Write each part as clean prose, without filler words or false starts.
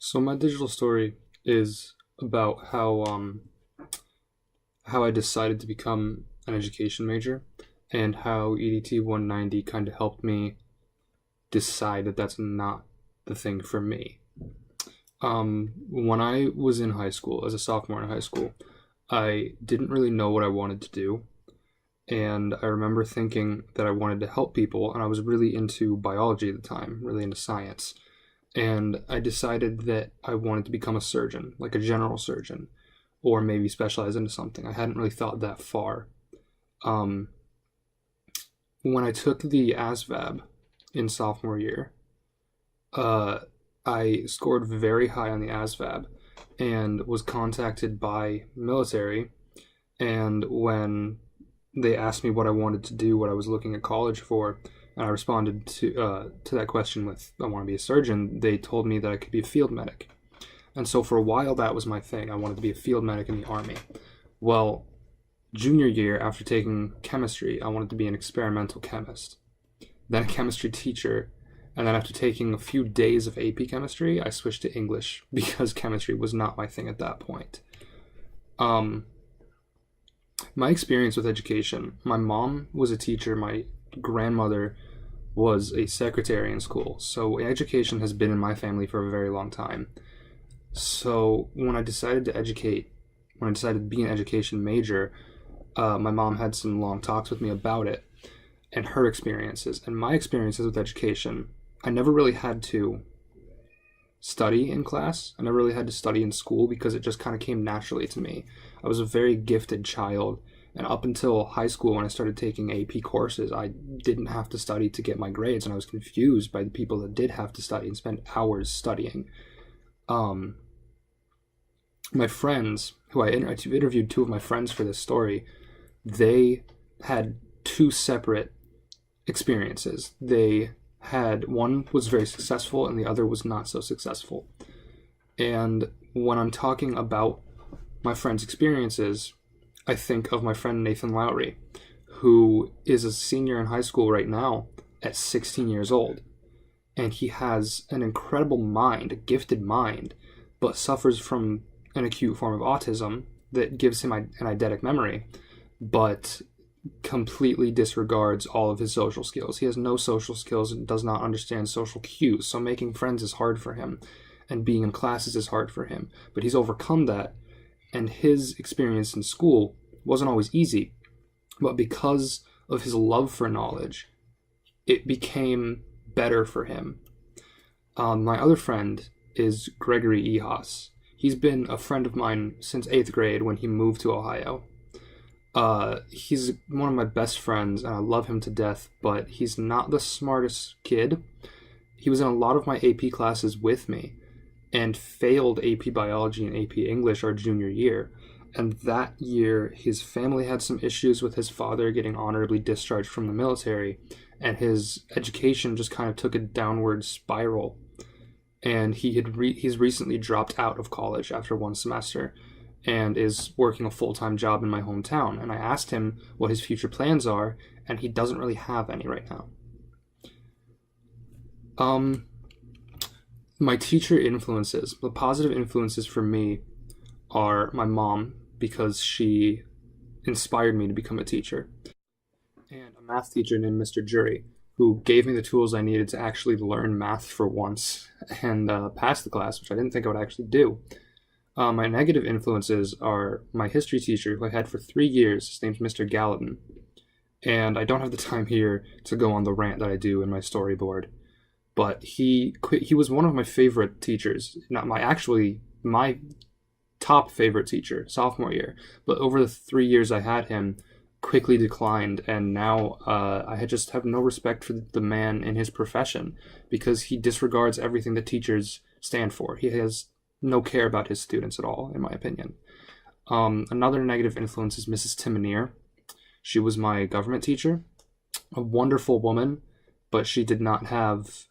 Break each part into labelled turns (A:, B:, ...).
A: So my digital story is about how I decided to become an education major and how EDT 190 kind of helped me decide that that's not the thing for me. When I was in high school, as a sophomore in high school, I didn't really know what I wanted to do. And I remember thinking that I wanted to help people, and I was really into biology at the time, really into science. And I decided that I wanted to become a surgeon, like a general surgeon, or maybe specialize into something. I hadn't really thought that far. Um, when I took the ASVAB in sophomore year, uh, I scored very high on the ASVAB and was contacted by military. And when they asked me what I wanted to do, what I was looking at college for, and I responded to that question with I want to be a surgeon, they told me that I could be a field medic. And so for a while that was my thing. I wanted to be a field medic in the army. Well, junior year after taking chemistry, I wanted to be an experimental chemist, then a chemistry teacher, and then after taking a few days of AP chemistry, I switched to English because chemistry was not my thing at that point. Um, my experience with education, my mom was a teacher, my grandmother was a secretary in school. So education has been in my family for a very long time. So when I decided to be an education major, my mom had some long talks with me about it and her experiences. And my experiences with education, I never really had to study in class. I never really had to study in school because it just kind of came naturally to me. I was a very gifted child. And up until high school, when I started taking AP courses, I didn't have to study to get my grades, and I was confused by the people that did have to study and spend hours studying. My friends, I've interviewed two of my friends for this story, they had two separate experiences. One was very successful and the other was not so successful. And when I'm talking about my friends' experiences, I think of my friend Nathan Lowry, who is a senior in high school right now at 16 years old. And he has an incredible mind, a gifted mind, but suffers from an acute form of autism that gives him an eidetic memory, but completely disregards all of his social skills. He has no social skills and does not understand social cues, so making friends is hard for him, and being in classes is hard for him. But he's overcome that, and his experience in school wasn't always easy, but because of his love for knowledge, it became better for him. My other friend is Gregory Ehas. He's been a friend of mine since 8th grade when he moved to Ohio. He's one of my best friends, and I love him to death, but he's not the smartest kid. He was in a lot of my AP classes with me, and failed AP Biology and AP English our junior year. And that year, his family had some issues with his father getting honorably discharged from the military, and his education just kind of took a downward spiral. And he's recently dropped out of college after one semester and is working a full-time job in my hometown. And I asked him what his future plans are, and he doesn't really have any right now. My teacher influences, the positive influences for me are my mom, because she inspired me to become a teacher, and a math teacher named Mr. Jury, who gave me the tools I needed to actually learn math for once and pass the class, which I didn't think I would actually do. My negative influences are my history teacher, who I had for 3 years. His name's Mr. Gallatin, and I don't have the time here to go on the rant that I do in my storyboard. But he was one of my favorite teachers, not my top favorite teacher, sophomore year. But over the 3 years I had him, quickly declined, and now I just have no respect for the man in his profession because he disregards everything that teachers stand for. He has no care about his students at all, in my opinion. Another negative influence is Mrs. Timoneer. She was my government teacher, a wonderful woman, but she did not have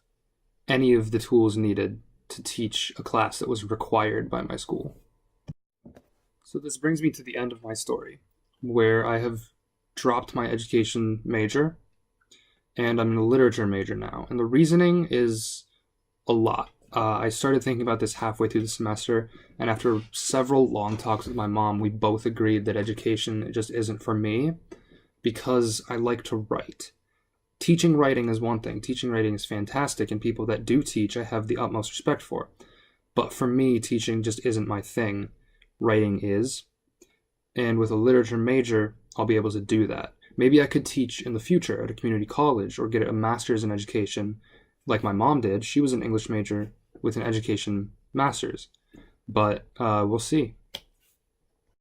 A: any of the tools needed to teach a class that was required by my school. So this brings me to the end of my story, where I have dropped my education major, and I'm in a literature major now. And the reasoning is a lot. I started thinking about this halfway through the semester, and after several long talks with my mom, we both agreed that education just isn't for me because I like to write. Teaching writing is one thing. Teaching writing is fantastic, and people that do teach, I have the utmost respect for. But for me, teaching just isn't my thing. Writing is. And with a literature major, I'll be able to do that. Maybe I could teach in the future at a community college or get a master's in education like my mom did. She was an English major with an education master's. But we'll see.